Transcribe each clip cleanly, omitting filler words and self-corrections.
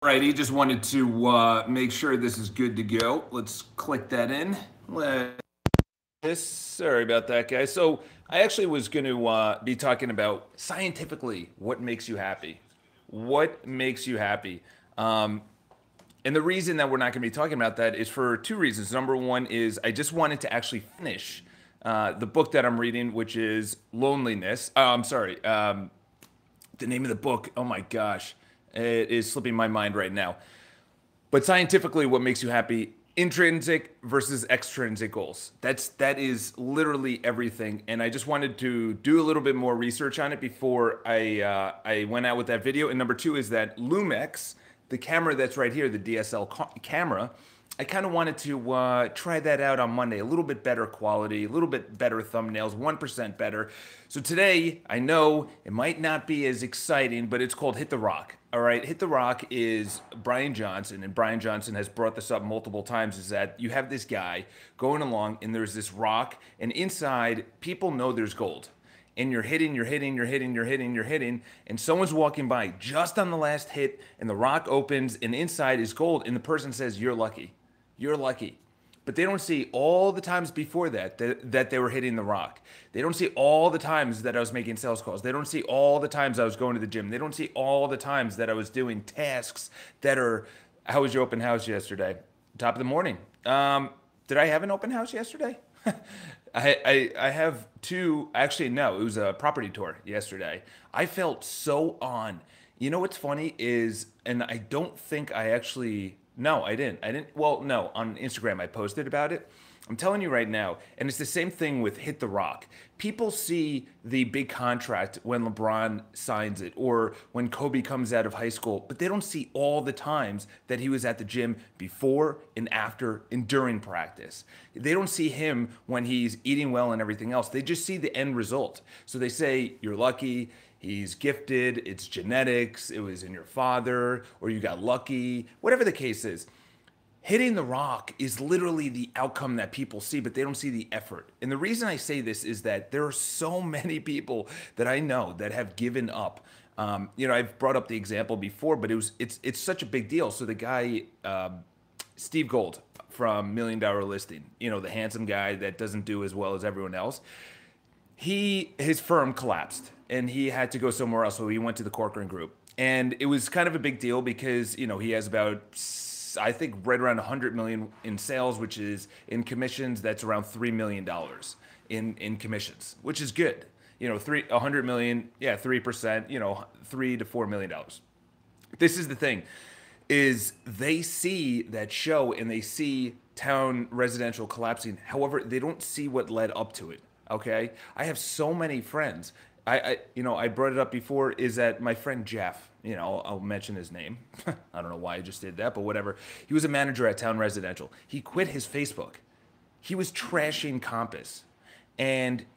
Righty, just wanted to make sure this is good to go. Let's click that in. Sorry about that, guys. So I actually was going to be talking about scientifically what makes you happy. What makes you happy? Um, and the reason that we're not going to be talking about that is for two reasons. Number one is I just wanted to actually finish the book that I'm reading, which is Loneliness. I'm sorry, the name of the book. Oh my gosh, it is slipping my mind right now. But scientifically, what makes you happy? Intrinsic versus extrinsic goals. That is literally everything. And I just wanted to do a little bit more research on it before I went out with that video. And number two is that Lumex, the camera that's right here, the DSL camera, I kind of wanted to try that out on Monday. A little bit better quality, a little bit better thumbnails, 1% better. So today, I know it might not be as exciting, but it's called Hit the Rock. All right, Hit the Rock is Brian Johnson, and Brian Johnson has brought this up multiple times, is that you have this guy going along, and there's this rock, and inside, people know there's gold. And you're hitting, you're hitting, you're hitting, you're hitting, you're hitting, and someone's walking by just on the last hit, and the rock opens, and inside is gold, and the person says, "You're lucky. You're lucky." But they don't see all the times before that they were hitting the rock. They don't see all the times that I was making sales calls. They don't see all the times I was going to the gym. They don't see all the times that I was doing tasks that are, how was your open house yesterday? Top of the morning. Did I have an open house yesterday? I have two, actually, no, it was a property tour yesterday. I felt so on. You know what's funny is, and I don't think I actually, no, I didn't. Well, no, on Instagram I posted about it. I'm telling you right now, and it's the same thing with Hit the Rock. People see the big contract when LeBron signs it or when Kobe comes out of high school, but they don't see all the times that he was at the gym before and after and during practice. They don't see him when he's eating well and everything else. They just see the end result. So they say, "You're lucky. He's gifted, it's genetics, it was in your father, or you got lucky," whatever the case is. Hitting the rock is literally the outcome that people see, but they don't see the effort. And the reason I say this is that there are so many people that I know that have given up. I've brought up the example before, but it's such a big deal. So the guy, Steve Gold from Million Dollar Listing, the handsome guy that doesn't do as well as everyone else, his firm collapsed and he had to go somewhere else. So he went to the Corcoran Group, and it was kind of a big deal because he has about, I think, right around 100 million in sales, which is in commissions. That's around $3 million in commissions, which is good. 100 million, yeah, 3%. $3 to $4 million. This is the thing, is they see that show and they see town residential collapsing. However, they don't see what led up to it. Okay, I have so many friends. I brought it up before. Is that my friend Jeff? I'll mention his name. I don't know why I just did that, but whatever. He was a manager at Town Residential. He quit his Facebook. He was trashing Compass, and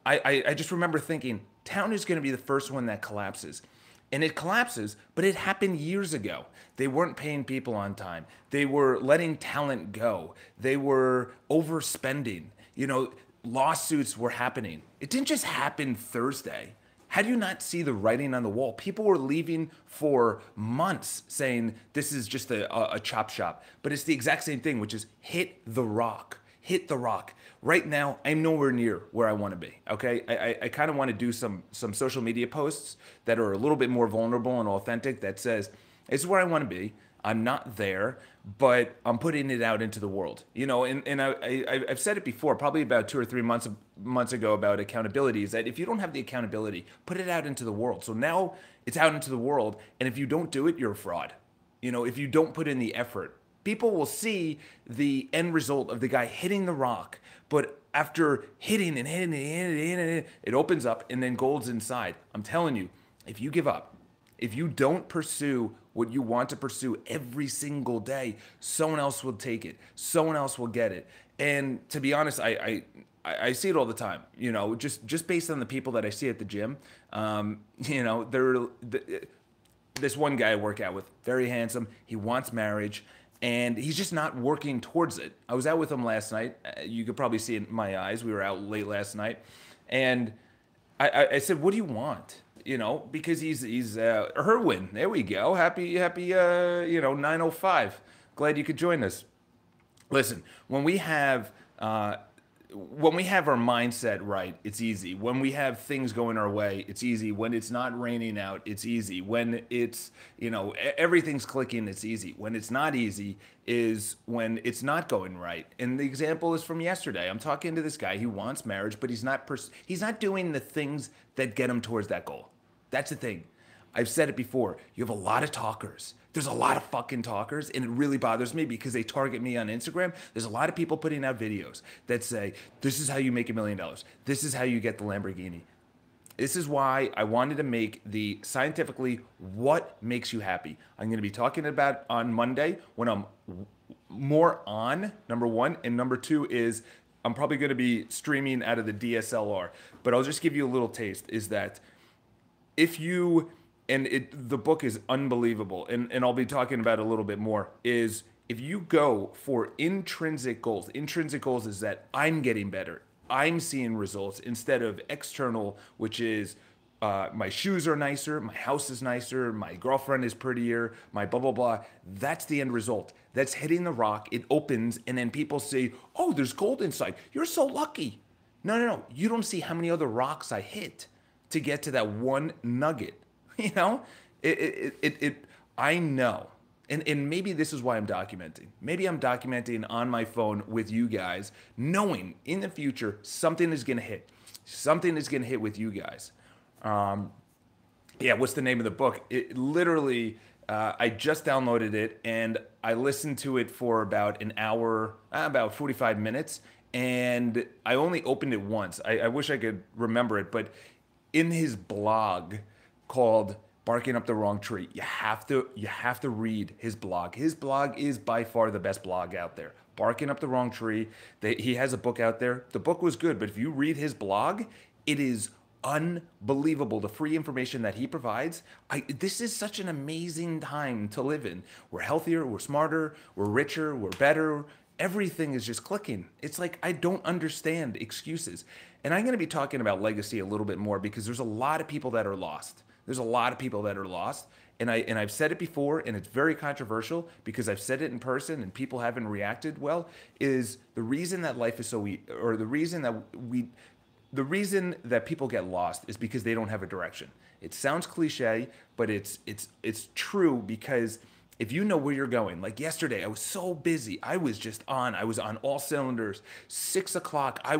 I just remember thinking, Town is going to be the first one that collapses. And it collapses, but it happened years ago. They weren't paying people on time. They were letting talent go. They were overspending. Lawsuits were happening. It didn't just happen Thursday. How do you not see the writing on the wall? People were leaving for months saying this is just a chop shop. But it's the exact same thing, which is hit the rock. Hit the rock. Right now, I'm nowhere near where I want to be, okay? I kind of want to do some social media posts that are a little bit more vulnerable and authentic that says, this is where I want to be. I'm not there, but I'm putting it out into the world. And I've said it before, probably about 2 or 3 months ago, about accountability, is that if you don't have the accountability, put it out into the world. So now it's out into the world, and if you don't do it, you're a fraud. If you don't put in the effort, people will see the end result of the guy hitting the rock, but after hitting and hitting and hitting and hitting, it opens up and then gold's inside. I'm telling you, if you give up, if you don't pursue what you want to pursue every single day, someone else will take it. Someone else will get it. And to be honest, I see it all the time. Just based on the people that I see at the gym. This one guy I work out with, very handsome. He wants marriage, and he's just not working towards it. I was out with him last night. You could probably see it in my eyes. We were out late last night, and I said, "What do you want?" because he's Herwin. There we go. Happy 9:05. Glad you could join us. Listen, when we have our mindset right, it's easy. When we have things going our way, it's easy. When it's not raining out, it's easy. When it's, everything's clicking, it's easy. When it's not easy is when it's not going right. And the example is from yesterday. I'm talking to this guy. He wants marriage, but he's not doing the things that get him towards that goal. That's the thing. I've said it before. You have a lot of talkers. There's a lot of fucking talkers, and it really bothers me because they target me on Instagram. There's a lot of people putting out videos that say, this is how you make $1 million. This is how you get the Lamborghini. This is why I wanted to make the scientifically what makes you happy. I'm going to be talking about on Monday when I'm more on, number one. And number two is I'm probably going to be streaming out of the DSLR. But I'll just give you a little taste, is that if you... the book is unbelievable, and I'll be talking about it a little bit more, is if you go for intrinsic goals is that I'm getting better, I'm seeing results, instead of external, which is my shoes are nicer, my house is nicer, my girlfriend is prettier, my blah, blah, blah. That's the end result. That's hitting the rock, it opens, and then people say, oh, there's gold inside. You're so lucky. No. You don't see how many other rocks I hit to get to that one nugget. I know. And maybe this is why I'm documenting. Maybe I'm documenting on my phone with you guys, knowing in the future something is going to hit. Something is going to hit with you guys. What's the name of the book? It literally, I just downloaded it and I listened to it for about an hour, about 45 minutes. And I only opened it once. I wish I could remember it, but in his blog called Barking Up the Wrong Tree, you have to read his blog. His blog is by far the best blog out there. Barking Up the Wrong Tree. He has a book out there. The book was good, but if you read his blog, it is unbelievable. The free information that he provides. This is such an amazing time to live in. We're healthier, we're smarter, we're richer, we're better. Everything is just clicking. It's like, I don't understand excuses. And I'm going to be talking about legacy a little bit more because there's a lot of people that are lost. There's a lot of people that are lost. And I've said it before, and it's very controversial because I've said it in person and people haven't reacted well, is the reason that life is so or the reason that people get lost is because they don't have a direction. It sounds cliche, but it's true, because if you know where you're going, like yesterday, I was so busy. I was on all cylinders. 6 o'clock, I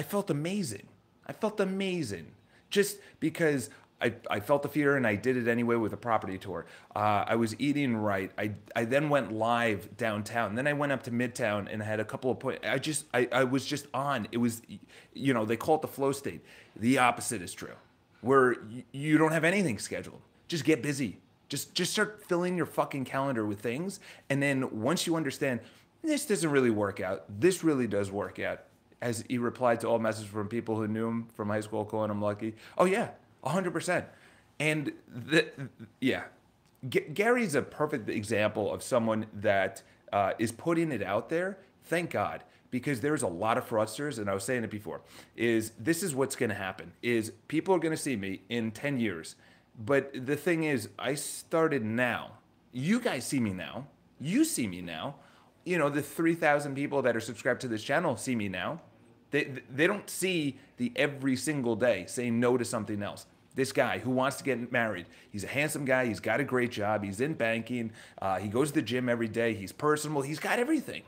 felt amazing. I felt amazing just because I felt the fear, and I did it anyway with a property tour. I was eating right. I then went live downtown. Then I went up to Midtown and had a couple of points. I was just on. It was, they call it the flow state. The opposite is true, where you don't have anything scheduled. Just get busy. Just start filling your fucking calendar with things. And then once you understand, this doesn't really work out, this really does work out. As he replied to all messages from people who knew him from high school, calling him lucky. Oh yeah, 100%. And Gary's a perfect example of someone that is putting it out there. Thank God, because there's a lot of fraudsters, and I was saying it before, this is what's going to happen, is people are going to see me in 10 years. But the thing is, I started now. You guys see me now. You see me now. The 3,000 people that are subscribed to this channel see me now. They don't see the every single day saying no to something else. This guy who wants to get married, he's a handsome guy, he's got a great job, he's in banking, he goes to the gym every day, he's personable, he's got everything.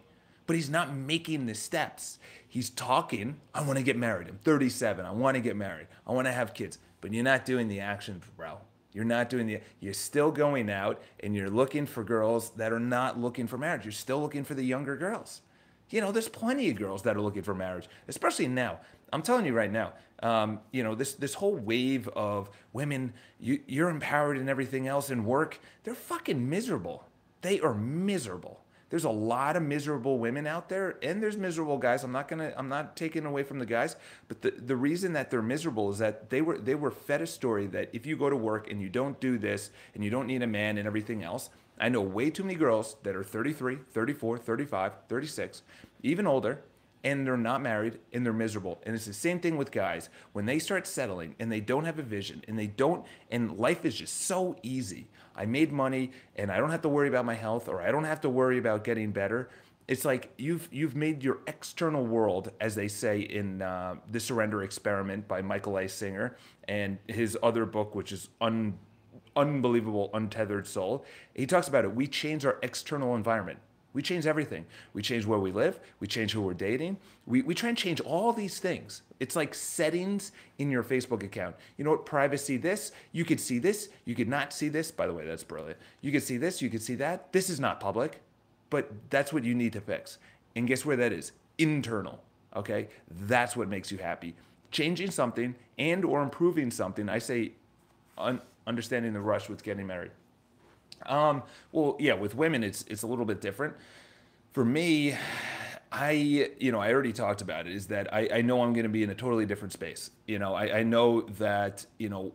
But he's not making the steps. He's talking, I want to get married, I'm 37, I want to get married, I want to have kids. But you're not doing the actions, bro. You're still going out and you're looking for girls that are not looking for marriage. You're still looking for the younger girls. There's plenty of girls that are looking for marriage, especially now. I'm telling you right now, this whole wave of women, you're empowered and everything else, and work, they're fucking miserable. They are miserable. There's a lot of miserable women out there, and there's miserable guys. I'm not taking away from the guys, but the reason that they're miserable is that they were fed a story that if you go to work and you don't do this and you don't need a man and everything else. I know way too many girls that are 33, 34, 35, 36, even older, and they're not married and they're miserable. And it's the same thing with guys. When they start settling and they don't have a vision and they don't, and life is just so easy. I made money and I don't have to worry about my health, or I don't have to worry about getting better. It's like you've made your external world, as they say in The Surrender Experiment by Michael A. Singer, and his other book, which is Unbelievable Untethered Soul. He talks about it. We change our external environment. We change everything. We change where we live. We change who we're dating. We try and change all these things. It's like settings in your Facebook account. You know what? Privacy this. You could see this. You could not see this. By the way, that's brilliant. You could see this. You could see that. This is not public. But that's what you need to fix. And guess where that is? Internal. Okay? That's what makes you happy. Changing something and or improving something. I say understanding the rush with getting married. Well, yeah, with women, it's a little bit different. For me, I already talked about it, is that I know I'm going to be in a totally different space. I know that, and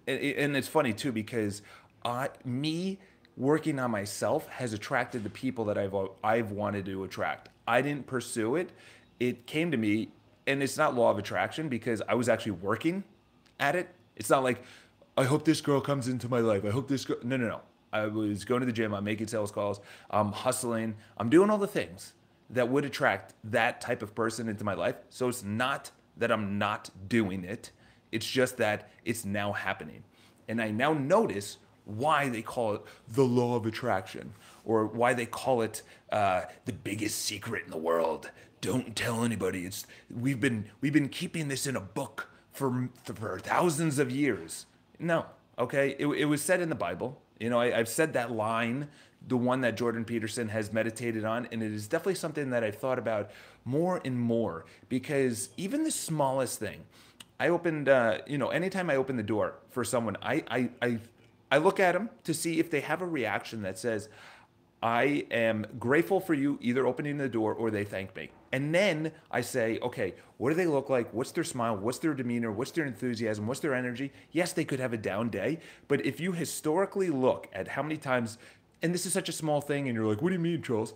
it's funny too, because me working on myself has attracted the people that I've wanted to attract. I didn't pursue it. It came to me, and it's not law of attraction because I was actually working at it. It's not like, I hope this girl comes into my life. I hope this girl, no, no, no. I was going to the gym. I'm making sales calls. I'm hustling. I'm doing all the things that would attract that type of person into my life. So it's not that I'm not doing it. It's just that it's now happening. And I now notice why they call it the law of attraction, or why they call it the biggest secret in the world. Don't tell anybody. We've been keeping this in a book for thousands of years. No, okay. It was said in the Bible. I've said that line, the one that Jordan Peterson has meditated on, and it is definitely something that I've thought about more and more, because even the smallest thing, I opened, anytime I open the door for someone, I look at them to see if they have a reaction that says, I am grateful for you either opening the door or they thank me. And then I say, okay, what do they look like? What's their smile? What's their demeanor? What's their enthusiasm? What's their energy? Yes, they could have a down day, but if you historically look at how many times, and this is such a small thing, and you're like, what do you mean, Charles?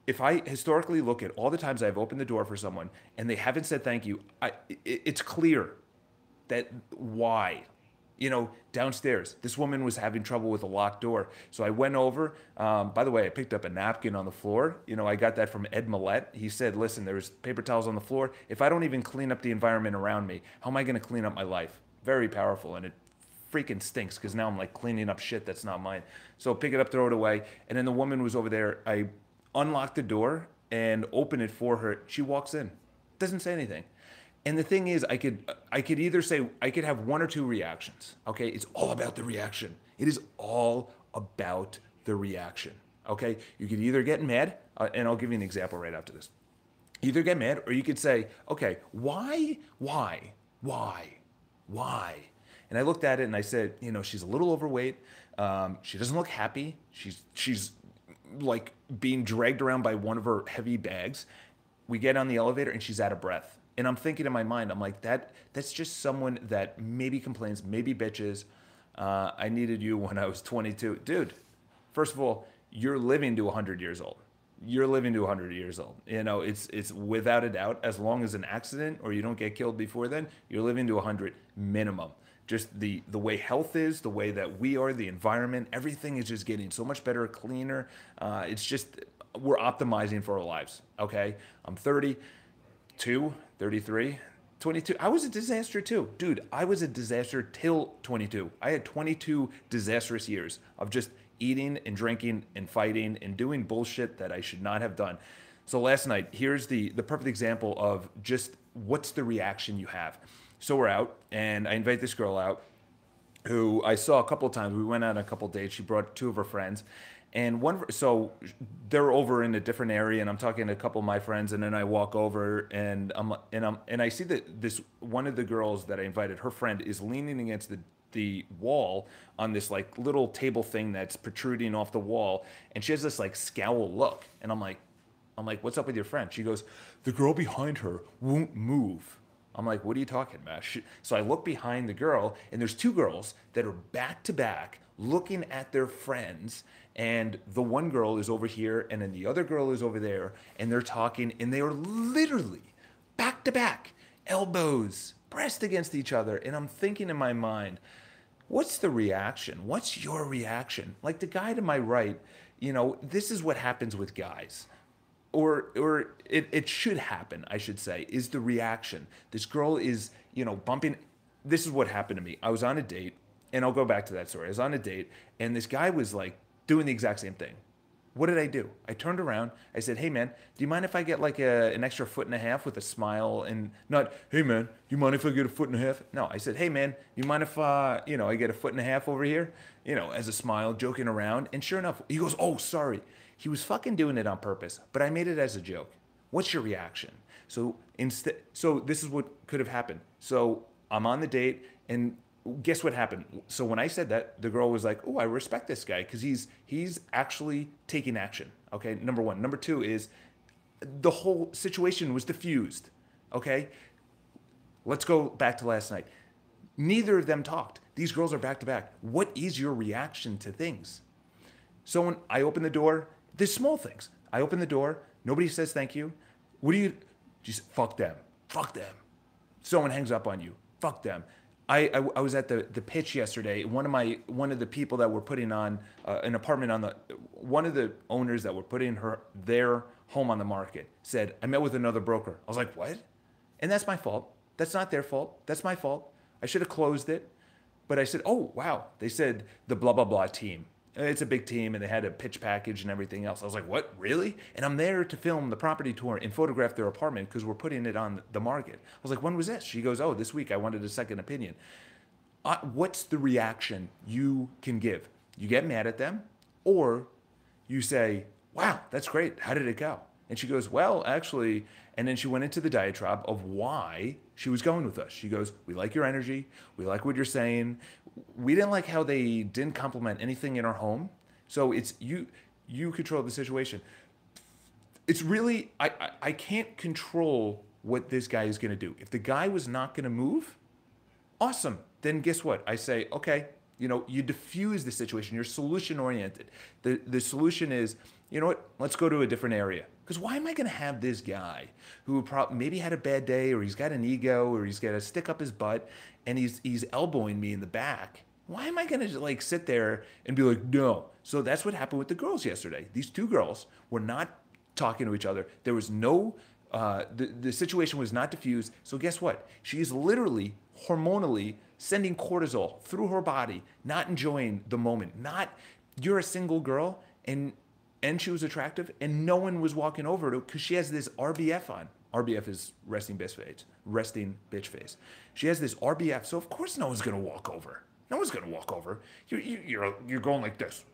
If I historically look at all the times I've opened the door for someone and they haven't said thank you, it's clear that why. Downstairs, this woman was having trouble with a locked door. So I went over. By the way, I picked up a napkin on the floor. I got that from Ed Millette. He said, listen, there's paper towels on the floor. If I don't even clean up the environment around me, how am I going to clean up my life? Very powerful. And it freaking stinks because now I'm like cleaning up shit that's not mine. So pick it up, throw it away. And then the woman was over there. I unlocked the door and opened it for her. She walks in, doesn't say anything. And the thing is, I could either say, I could have one or two reactions. Okay, it's all about the reaction. It is all about the reaction. Okay, you could either get mad, and I'll give you an example right after this. Either get mad, or you could say, okay, why? And I looked at it and I said, she's a little overweight. She doesn't look happy. She's like being dragged around by one of her heavy bags. We get on the elevator and she's out of breath. And I'm thinking in my mind, I'm like, that's just someone that maybe complains, maybe bitches. I needed you when I was 22. Dude, first of all, you're living to 100 years old. You're living to 100 years old. It's without a doubt, as long as an accident or you don't get killed before then, you're living to 100 minimum. Just the way health is, the way that we are, the environment, everything is just getting so much better, cleaner. It's just, we're optimizing for our lives, okay? I'm 32, 33, 22. I was a disaster too. Dude, I was a disaster till 22. I had 22 disastrous years of just eating and drinking and fighting and doing bullshit that I should not have done. So last night, here's the perfect example of just what's the reaction you have. So we're out, and I invite this girl out who I saw a couple of times. We went on a couple of dates. She brought two of her friends. And so they're over in a different area, and I'm talking to a couple of my friends, and then I walk over, and I see that this one of the girls that I invited, her friend, is leaning against the wall on this like little table thing that's protruding off the wall, and she has this like scowl look, and I'm like, what's up with your friend? She goes, the girl behind her won't move. I'm like, what are you talking about? So I look behind the girl, and there's two girls that are back to back looking at their friends, and the one girl is over here, and then the other girl is over there, and they're talking, and they are literally back to back, elbows pressed against each other. And I'm thinking in my mind, what's the reaction? What's your reaction? Like the guy to my right, this is what happens with guys. Or it should happen, I should say, is the reaction. This girl is, bumping. This is what happened to me. I was on a date, and I'll go back to that story. I was on a date, and this guy was like doing the exact same thing. What did I do? I turned around. I said, "Hey, man, do you mind if I get like an extra 1.5 feet with a smile?" And not, "Hey, man, do you mind if I get a 1.5 feet?" No, I said, "Hey, man, you mind if, I get a 1.5 feet over here?" As a smile, joking around. And sure enough, he goes, "Oh, sorry." He was fucking doing it on purpose, but I made it as a joke. What's your reaction? So this is what could have happened. So I'm on the date, and guess what happened? So when I said that, the girl was like, "Oh, I respect this guy because he's actually taking action." Okay, number one. Number two is the whole situation was diffused. Okay, let's go back to last night. Neither of them talked. These girls are back to back. What is your reaction to things? So when I open the door, there's small things. I open the door, nobody says thank you. What do you just fuck them? Fuck them. Someone hangs up on you. Fuck them. I was at the pitch yesterday. One of the people that were putting on an apartment on one of the owners that were putting their home on the market said, "I met with another broker." I was like, "What?" And that's my fault. That's not their fault. That's my fault. I should have closed it. But I said, "Oh, wow." They said the blah, blah, blah team. It's a big team, and they had a pitch package and everything else. I was like, "What? Really?" And I'm there to film the property tour and photograph their apartment because we're putting it on the market. I was like, "When was this?" She goes, "Oh, this week. I wanted a second opinion." What's the reaction you can give? You get mad at them, or you say, "Wow, that's great. How did it go?" And she goes, "Well, actually," and then she went into the diatribe of why she was going with us. She goes, "We like your energy. We like what you're saying. We didn't like how they didn't compliment anything in our home. So it's you control the situation." It's really, I can't control what this guy is going to do. If the guy was not going to move, awesome. Then guess what? I say, okay, you diffuse the situation. You're solution oriented. The solution is, you know what? Let's go to a different area. Because why am I going to have this guy who maybe had a bad day, or he's got an ego, or he's got a stick up his butt, and he's elbowing me in the back? Why am I going to like sit there and be like, no? So that's what happened with the girls yesterday. These two girls were not talking to each other. There was no, the situation was not diffused. So guess what? She's literally hormonally sending cortisol through her body, not enjoying the moment. You're a single girl, and she was attractive, and no one was walking over to because she has this RBF on. RBF is resting bitch face. She has this RBF, so of course no one's gonna walk over. No one's gonna walk over. You're going like this.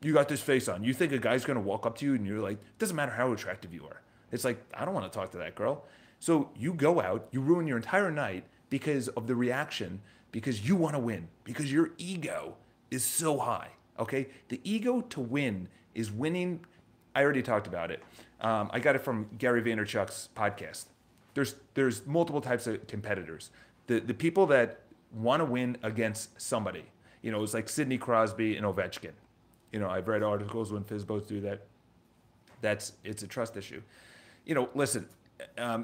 You got this face on. You think a guy's gonna walk up to you and you're like, doesn't matter how attractive you are. It's like, I don't want to talk to that girl. So you go out, you ruin your entire night because of the reaction, because you want to win, because your ego is so high. Okay, the ego to win is winning. I already talked about it. I got it from Gary Vaynerchuk's podcast. There's multiple types of competitors. The people that want to win against somebody. It's like Sidney Crosby and Ovechkin. I've read articles when Fizbos do that. It's a trust issue. Listen.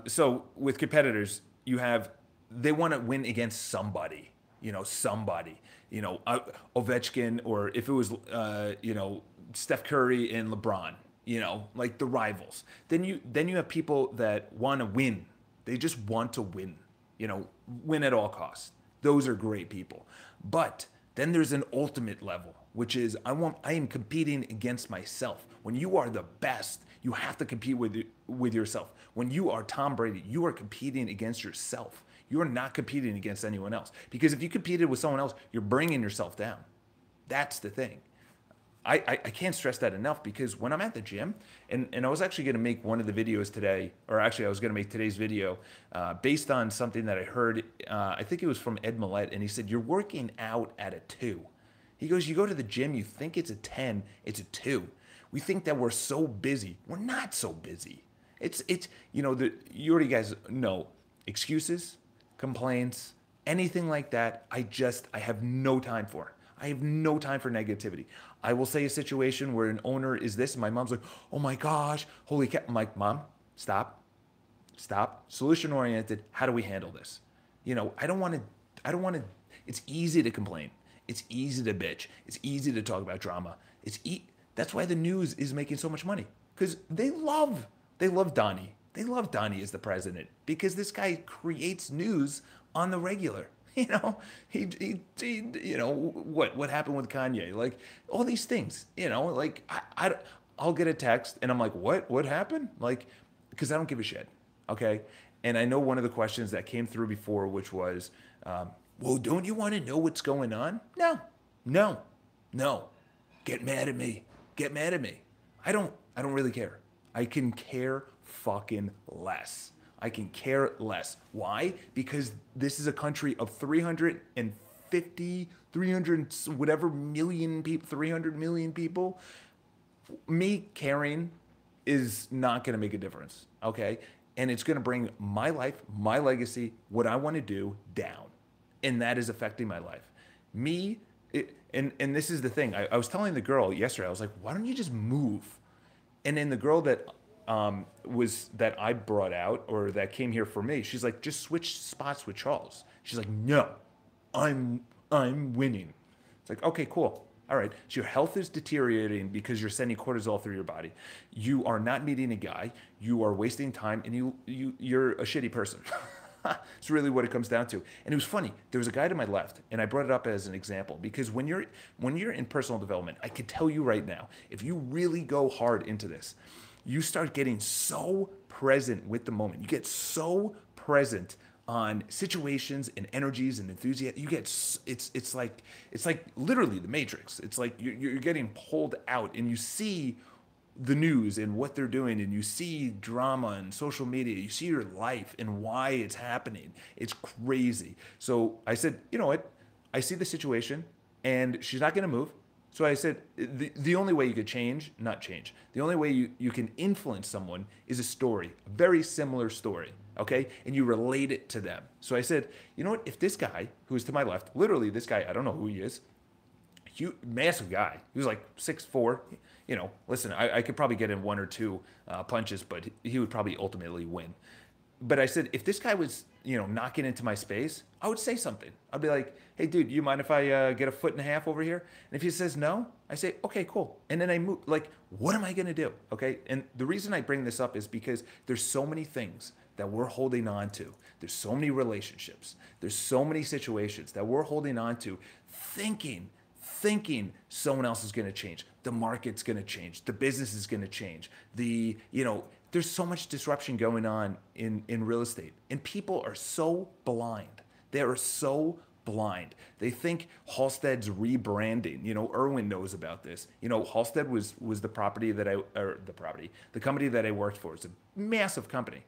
So with competitors, they want to win against somebody. Somebody. Ovechkin, or if it was Steph Curry and LeBron. Like the rivals. Then you have people that want to win. They just want to win. Win at all costs. Those are great people. But then there's an ultimate level, which is I am competing against myself. When you are the best, you have to compete with yourself. When you are Tom Brady, you are competing against yourself. You are not competing against anyone else. Because if you competed with someone else, you're bringing yourself down. That's the thing. I can't stress that enough, because when I'm at the gym, and I was actually going to make one of the videos today, or actually I was going to make today's video based on something that I heard, I think it was from Ed Millett, and he said, you're working out at a 2. He goes, you go to the gym, you think it's a 10, it's a 2. We think that we're so busy. We're not so busy. It's you already guys know, excuses, complaints, anything like that, I have no time for. I have no time for negativity. I will say a situation where an owner is this, and my mom's like, oh my gosh, holy cow. I'm like, Mom, stop, stop. Solution oriented. How do we handle this? I don't want to, it's easy to complain. It's easy to bitch. It's easy to talk about drama. That's why the news is making so much money because they love Donnie. They love Donnie as the president because this guy creates news on the regular. What happened with Kanye, like all these things. Like I'll get a text and I'm like, what happened? Like, because I don't give a shit. Okay, and I know one of the questions that came through before, which was, well, don't you want to know what's going on? No, no, no. Get mad at me. Get mad at me. I don't really care. I can care fucking less. I can care less. Why? Because this is a country of 350, 300 whatever million people, 300 million people. Me caring is not going to make a difference, okay? And it's going to bring my life, my legacy, what I want to do down. And that is affecting my life. And this is the thing. I was telling the girl yesterday, I was like, why don't you just move? And then the girl that that I brought out or that came here for me, she's like, just switch spots with Charles. She's like, no, I'm winning. It's like, okay, cool. All right. So your health is deteriorating because you're sending cortisol through your body. You are not meeting a guy. You are wasting time, and you're a shitty person. It's really what it comes down to. And it was funny. There was a guy to my left, and I brought it up as an example because when you're in personal development, I could tell you right now, if you really go hard into this, you start getting so present with the moment. You get so present on situations and energies and enthusiasm. You get it's like literally the Matrix. It's like you're getting pulled out, and you see the news and what they're doing, and you see drama and social media. You see your life and why it's happening. It's crazy. So I said, you know what? I see the situation, and she's not going to move. So I said, the only way you could not change, the only way you can influence someone is a story, a very similar story, okay? And you relate it to them. So I said, you know what? If this guy, who is to my left, literally this guy, I don't know who he is, massive guy. He was like 6'4". Listen, I could probably get in one or two punches, but he would probably ultimately win. But I said, if this guy was, knocking into my space, I would say something. I'd be like, hey, dude, you mind if I get a foot and a half over here? And if he says no, I say, okay, cool. And then I move, like, what am I going to do? Okay. And the reason I bring this up is because there's so many things that we're holding on to. There's so many relationships. There's so many situations that we're holding on to thinking someone else is going to change. The market's going to change. The business is going to change. There's so much disruption going on in real estate, and people are so blind. They are so blind. They think Halstead's rebranding. Irwin knows about this. Halstead was the company that I worked for. It's a massive company,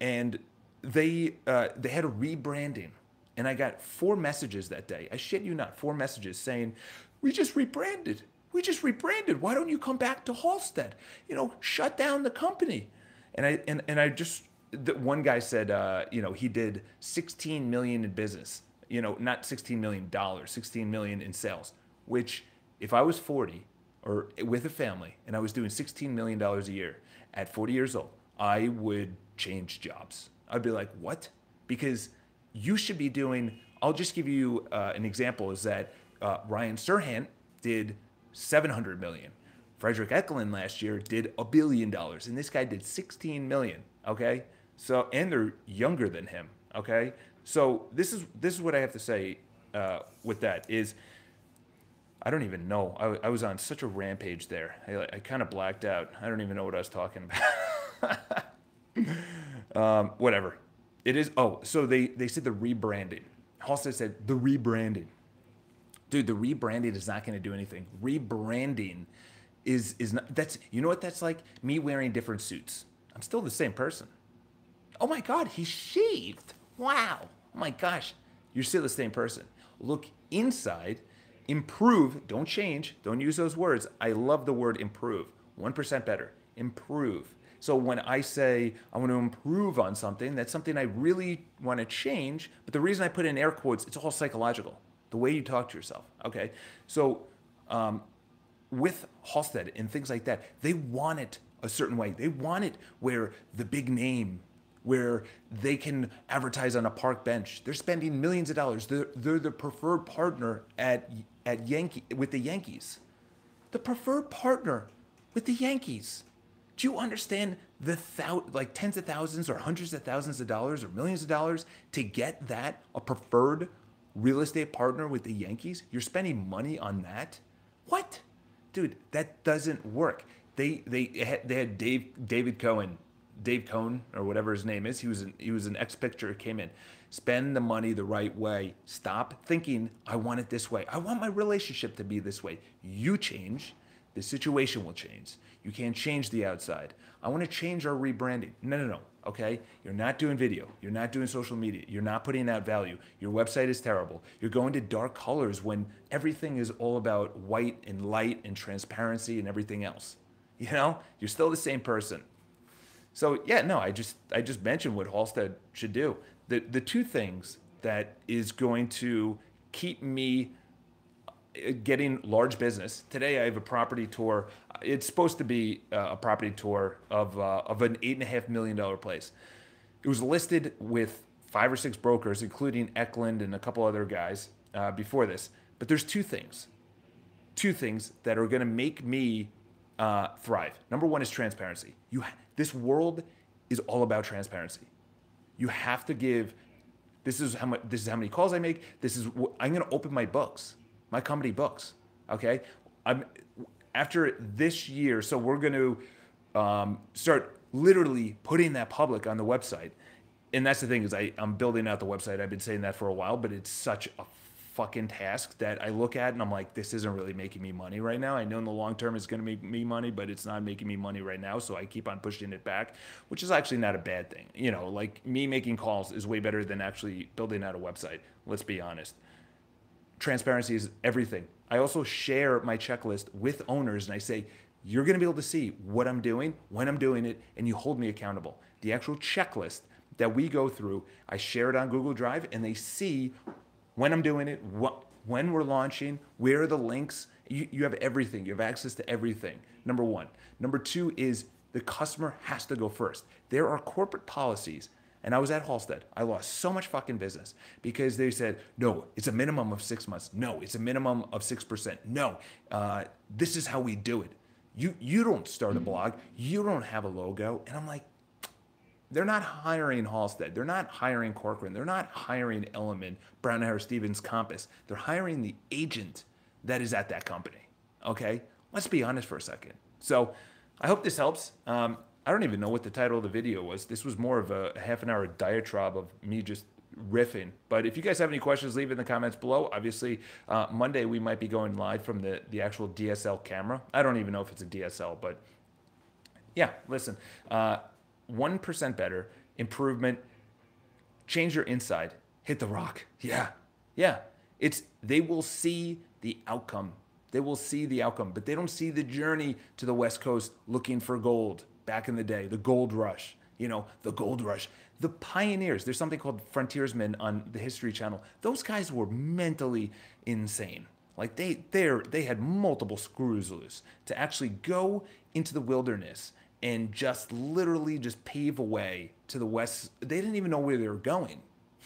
and they had a rebranding, and I got 4 messages that day. I shit you not, 4 messages saying, "We just rebranded. Why don't you come back to Halstead? Shut down the company." And one guy said, he did 16 million in business, not $16 million, $16 million in sales, which if I was 40 or with a family and I was doing $16 million a year at 40 years old, I would change jobs. I'd be like, what? Because you should be doing, I'll just give you an example is that Ryan Serhant did 700 million. Frederick Eklund last year did $1 billion, and this guy did 16 million. Okay, so and they're younger than him. Okay, so this is what I have to say with that is I don't even know. I was on such a rampage there. I kind of blacked out. I don't even know what I was talking about. Whatever. It is. Oh, so they said the rebranding. Halstead said the rebranding. Dude, the rebranding is not going to do anything. Rebranding is not, that's, what that's like? Me wearing different suits. I'm still the same person. Oh my God, he's shaved. Wow. Oh my gosh, you're still the same person. Look inside, improve, don't change, don't use those words. I love the word improve. 1% better, improve. So when I say I want to improve on something, that's something I really want to change. But the reason I put in air quotes, it's all psychological. the way you talk to yourself. Okay, so with Halstead and things like that, they want it a certain way. They want it where the big name, where they can advertise on a park bench. They're spending millions of dollars. They're the preferred partner with the Yankees. The preferred partner with the Yankees. Do you understand the like tens of thousands or hundreds of thousands of dollars or millions of dollars to get that a preferred real estate partner with the Yankees? You're spending money on that? What? Dude, that doesn't work. They had David Cohen, Dave Cohn or whatever his name is. He was an ex-pitcher, came in. Spend the money the right way. Stop thinking I want it this way. I want my relationship to be this way. You change, the situation will change. You can't change the outside. I want to change our rebranding. No. Okay? You're not doing video. You're not doing social media. You're not putting out value. Your website is terrible. You're going to dark colors when everything is all about white and light and transparency and everything else. You know? You're still the same person. So yeah, no, I just mentioned what Halstead should do. The two things that is going to keep me getting large business. Today I have a property tour. It's supposed to be a property tour of an $8.5 million place. It was listed with 5 or 6 brokers, including Eklund and a couple other guys before this. But there's two things that are going to make me thrive. Number one is transparency. This world is all about transparency. You have to give. This is how many calls I make. I'm going to open my books. My company books, okay? After this year, so we're going to start literally putting that public on the website. And that's the thing is I'm building out the website. I've been saying that for a while, but it's such a fucking task that I look at and I'm like, this isn't really making me money right now. I know in the long term it's going to make me money, but it's not making me money right now. So I keep on pushing it back, which is actually not a bad thing. You know, like me making calls is way better than actually building out a website. Let's be honest. Transparency is everything. I also share my checklist with owners and I say, you're going to be able to see what I'm doing, when I'm doing it, and you hold me accountable. The actual checklist that we go through, I share it on Google Drive and they see when I'm doing it, when we're launching, where are the links. You have everything. You have access to everything, number one. Number two is the customer has to go first. There are corporate policies. And I was at Halstead. I lost so much fucking business because they said, no, it's a minimum of 6 months. No, it's a minimum of 6%. No, this is how we do it. You don't start a blog. You don't have a logo. And I'm like, they're not hiring Halstead. They're not hiring Corcoran. They're not hiring Element, Brown Harris Stevens, Compass. They're hiring the agent that is at that company. Okay? Let's be honest for a second. So I hope this helps. I don't even know what the title of the video was. This was more of a half an hour diatribe of me just riffing. But if you guys have any questions, leave it in the comments below. Obviously, Monday we might be going live from the actual DSL camera. I don't even know if it's a DSL, but yeah, listen. 1% better, improvement, change your inside, hit the rock. Yeah. They will see the outcome. They will see the outcome, but they don't see the journey to the West Coast looking for gold. Back in the day, the gold rush, the gold rush. The pioneers, there's something called Frontiersmen on the History Channel. Those guys were mentally insane. Like they had multiple screws loose to actually go into the wilderness and just literally just pave a way to the west. They didn't even know where they were going.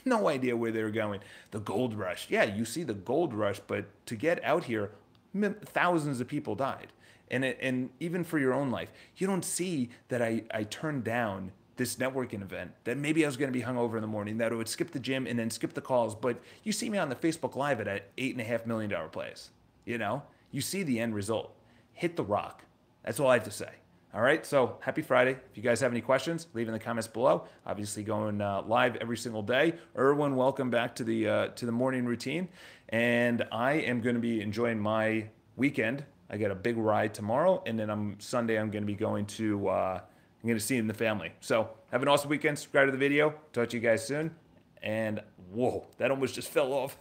No idea where they were going. The gold rush. Yeah, you see the gold rush, but to get out here, thousands of people died. And even for your own life, you don't see that I turned down this networking event, that maybe I was going to be hungover in the morning, that I would skip the gym and then skip the calls. But you see me on the Facebook Live at an $8.5 million place. You see the end result. Hit the rock. That's all I have to say. All right, so happy Friday. If you guys have any questions, leave in the comments below. Obviously going live every single day. Erwin, welcome back to the morning routine. And I am going to be enjoying my weekend. I got a big ride tomorrow, and then Sunday I'm going to be going to I'm going to see the family. So have an awesome weekend. Subscribe to the video. Talk to you guys soon. And whoa, that almost just fell off.